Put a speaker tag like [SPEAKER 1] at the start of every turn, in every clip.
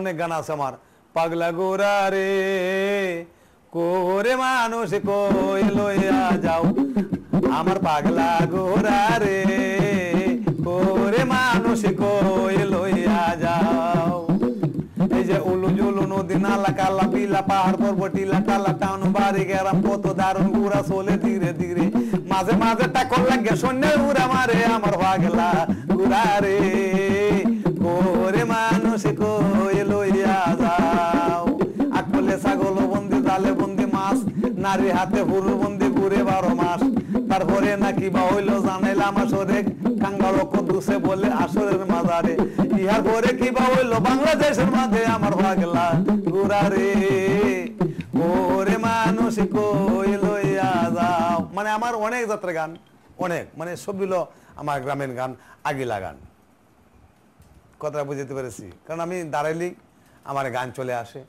[SPEAKER 1] অনেক গান আছে আমার। পাগলা গোরা রে কোরে মানুষ কই লইয়া যাও, আমার পাগলা গোরা রে কোরে মানুষ কই লইয়া যাও। এই যে উলু জুলু নদী নালা কালা পিলা পাহাড় পর্বত টিলা টালা টাউন বাড়ি গেরাম কত দারুণ ঘুরা চলে ধীরে ধীরে, মাঝে মাঝে টাকর লাগে সন্ধ্যের উড়া মারে আমার পাগলা গোরা রে কোরে মানুষ কই লইয়া যাও। আকলে ছাগল বন্দি জালে বন্দি মাছ, নারী হাতে হুরুর বন্দি ঘুরে 12 মাস। তারপরে নাকি বা হইলো জানাইলাম আসরে, কাঙ্গাল কদ্দুসে বলে আসরের মাজারে। ইহার পরে কি বা হইলো বাংলাদেশের মাঝে আমার পাগলা গোরা রে কোরে মানুষ কই লইয়া যাও। মানে আমার অনেক যাত্রা গান, অনেক মানে সবগুলো আমার গ্রামীণ গান, আগিলা গান। কথাটা বুঝতে পেরেছি, কারণ আমি দাঁড়াইলেই আমার গান চলে আসে।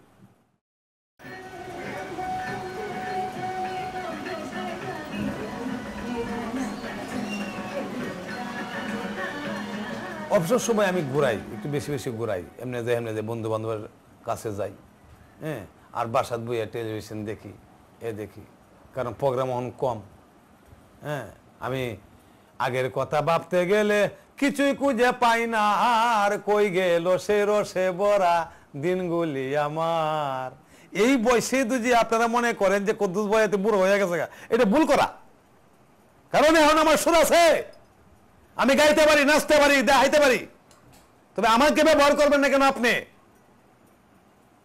[SPEAKER 1] অবসর সময় আমি ঘুরাই, একটু বেশি বেশি ঘুরাই, এমনি যে বন্ধু বান্ধবের কাছে যাই, হ্যাঁ, আর বাসাত বইয়া টেলিভিশন দেখি, দেখি, কারণ প্রোগ্রাম এখন কম। হ্যাঁ, আমি আগের কথা ভাবতে গেলে কিছুই খুঁজে পাই না, আর কই গেল সে রসে ভরা দিনগুলি আমার। এই বয়সে যদি আপনারা মনে করেন যে কদ্দুস বয়াতে বুড়ো হয়ে গেছে, এটা ভুল করা। কারণ এখন আমার সুর আছে, আমি গাইতে পারি, নাচতে পারি, দেখাইতে পারি, তবে আমাকে ব্যবহার করবেন না কেন?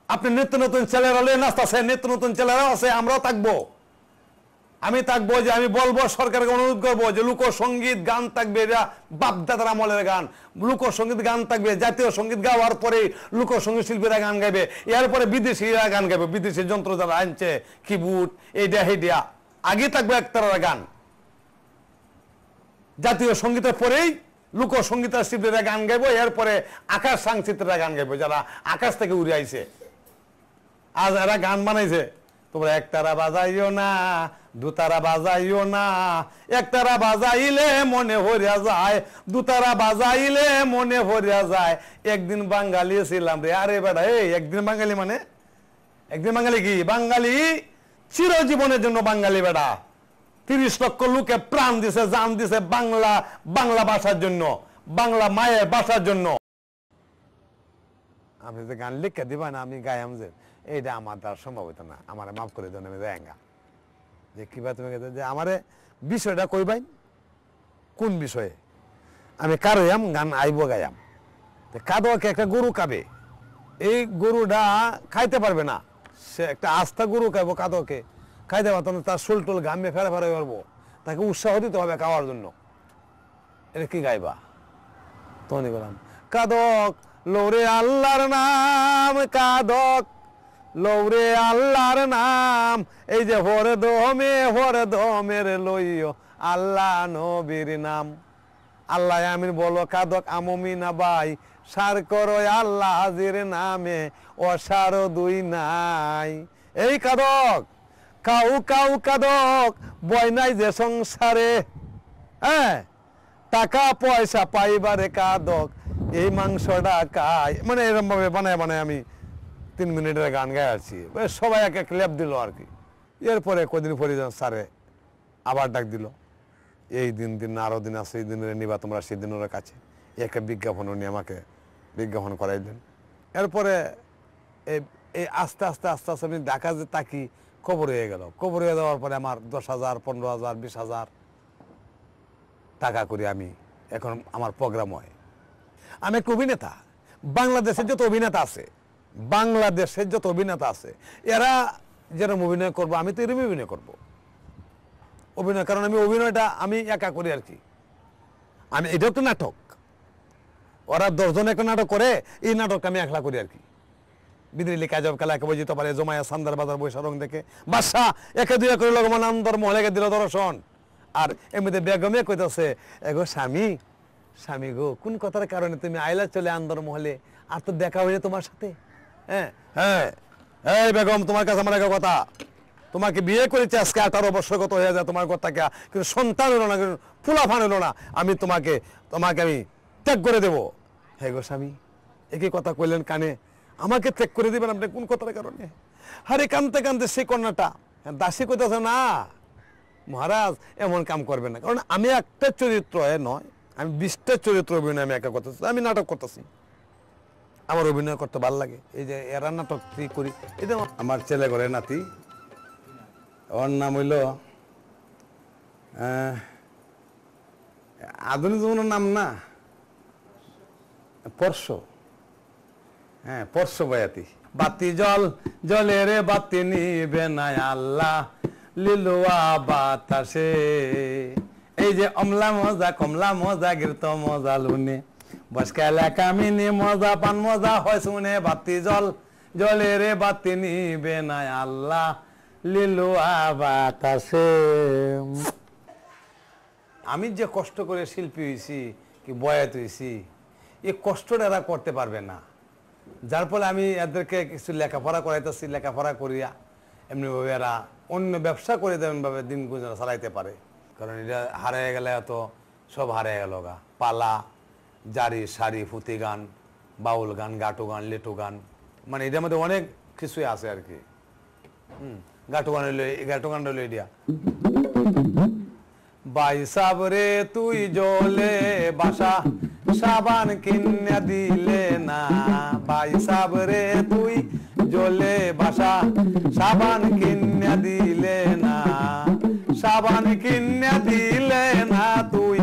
[SPEAKER 1] আপনি নিত্য নতুন ছেলেরা নাচতেছেন, নিত্য নতুন ছেলেরাও আছে, আমরাও থাকবো। আমি থাকবো যে আমি বলবো, সরকারকে অনুরোধ করবো যে লোকসঙ্গীত গান থাকবে, এটা বাপদাদার আমলের গান। লোকসঙ্গীত গান থাকবে, জাতীয় সঙ্গীত গাওয়ার পরে লোকসঙ্গীত শিল্পীরা গান গাইবে, এরপরে বিদেশিরা গান গাইবে, বিদেশি যন্ত্র যারা আনছে, কিবোর্ড, এইটা হেডিয়া, আগে থাকবে একতারা গান। জাতীয় সঙ্গীতের পরেই লোকসঙ্গীতের শিল্পীরা গান গাইবো, এরপরে আকাশ সাংচিত্ররা গান গাইবো, যারা আকাশ থেকে উড়ে আইছে। আজ এরা গান বানাইছে, তোমরা একতারা বাজাইও না, দুতারা বাজাইও না, একতারা বাজাইলে মনে হরিয়া যায়, দুতারা বাজাইলে মনে হরিয়া যায়। একদিন বাঙালি ছিলাম রে। আরে বেটা, এই একদিন বাঙালি মানে একদিন বাঙালি কি? বাঙালি চিরজীবনের জন্য বাঙালি বেটা। 30 লক্ষ লোকে প্রাণ দিছে, জান দিছে বাংলা ভাষার জন্য, বাংলা মায়ের ভাষার জন্য। আপনি যে গান লিখে দিবা না, আমি গায়াম যে এইটা আমার দ্বারা সম্ভব হইতো না, আমার মাফ করে দেন। আমি যাইঙ্গা যে কিবা তুমি যে আমারে বিষয়টা কইবাই, কোন বিষয়ে আমি কারোয়াম গান আইব গায়াম। কাদোকে একটা গরু কাবে, এই গরুটা খাইতে পারবে না, সে একটা আস্থা গরু খাইবো, কাদোকে খাইতে পারতো না, তার শোল টোল ঘামে ফেরা ফেরা পারবো, তাকে উৎসাহ দিতে হবে খাওয়ার জন্য। এটা কি গাইবা? তনি বললাম কাদক লৌরে আল্লাহর নাম, কাদক লৌরে আল্লাহর নাম, এই যে হরে দমের লইও আল্লাহ নবীর নাম। আল্লাহ আমিন বলো কাদক আমমিনা বাই, সার করো আল্লাহ হাজির নামে, অসার দুই নাই। এই কাদক কাউ কাদক বয় নাই যে সংসারে, হ্যাঁ, টাকা পয়সা পাইবারে কাদক এই মাংসটা খায়। মানে এরকম ভাবে বানায় আমি 3 মিনিটের গান গাই আছি, সবাই এক এক লেপ দিল আর কি। এরপরে কদিন পরে স্যারে আবার ডাক দিল, এই দিন আরো দিন আছে, এই দিনের নিবা তোমরা সেই দিনের কাছে। একটা বিজ্ঞাপন উনি আমাকে বিজ্ঞাপন করাইলেন। এরপরে এই আস্তে আস্তে আমি ঢাকা যে তাকি খবর হয়ে গেল। খবর হয়ে যাওয়ার পরে আমার 10,000, 15,000, 20,000 টাকা করে আমি এখন আমার প্রোগ্রাম হয়। আমি একটা অভিনেতা। বাংলাদেশের যত অভিনেতা আছে এরা যেরকম অভিনয় করবো, আমি তো এরকম অভিনয় করবো। কারণ আমি অভিনয়টা আমি একা করি আর কি। আমি এটা একটা নাটক, ওরা 10 জন একটা নাটক করে, এই নাটকটা আমি একলা করি আর কি। বিদ্রিলি কাজব খেলা একে বুঝিতে পারে, জমায়া সান্দার বাজার বৈশা রং দেখে বাদশা একে দুই করে লগমান আন্দর মহলেকে দিল দর্শন। আর এমনিতে বেগমে কইতেছে, এগো স্বামী গো, কোন কথার কারণে তুমি আইলা চলে আন্দর মহলে, আর তো দেখা হইলে তোমার সাথে। হ্যাঁ, এই বেগম, তোমার কাছে আমার একটা কথা, তোমাকে বিয়ে করেছে আজকে 18 বছর গত হয়ে যায় তোমার কথা, কিন্তু সন্তান হলো না, ফুলাফান হলো না, আমি তোমাকে আমি ত্যাগ করে দেবো। হে গো স্বামী, একই কথা কইলেন কানে, আমাকে ত্যাগ করে দিবেন আপনি কোন কথার কারণে? আরে কানতে কানতে সেই কন্যাটা দাসী কইতেছে না মহারাজ এমন কাম করবেন না, কারণ আমি একটা চরিত্র নয়, আমি 20টা চরিত্র অভিনয় আমি একা করতেছি, আমি নাটক করতেছি, আমার অভিনয় করতে ভালো লাগে। এই যে এরা নাটক করি, এই যে আমার ছেলে ঘরে নাতি, ওর নাম হইল আধুনিক জীবনের নাম না পরশ, হ্যাঁ পরশ বয়াতি। বাতি জল জলে রে বাতি নিবে না আল্লাহ লিলুয়া বাতাসে, এই যে অমলা মজা কমলা মজা গিরত মজা লুনে বসকালা কামিনী মজা পান মজা হয় শুনে। বাতি জল জলে রে বাতি নিবে না আল্লাহ লিলুয়া বাতাসে। আমি যে কষ্ট করে শিল্পী হয়েছি কি বয়াত হয়েছি, এই কষ্টটা এরা করতে পারবে না, যার ফলে আমি এদেরকে কিছু লেখাপড়া করাইতেছি, লেখাপড়া করিয়া এমনিভাবে এরা অন্য ব্যবসা করে তেমনভাবে দিন গুজরা চালাইতে পারে। কারণ এটা হারিয়ে গেলে এত সব হারিয়ে গেল গা, পালা জারি সারি ফুতি গান বাউল গান গাটু গান লেটু গান, মানে এটার মধ্যে অনেক কিছুই আছে আর কি। গাটু গান হইলো, গাটু গান হইলো এটা ভাই সাবরে তুই জলে বাসা সাবান কিনে দিলে না, ভাই সাবরে তুই জলে বাসা সাবান কিনে দিলে না, সাবান কিনে দিলে না তুই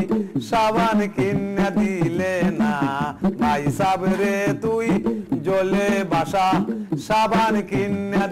[SPEAKER 1] সাবান কিনে দিলে না, ভাই সাবরে তুই জলে বাসা সাবান কিনে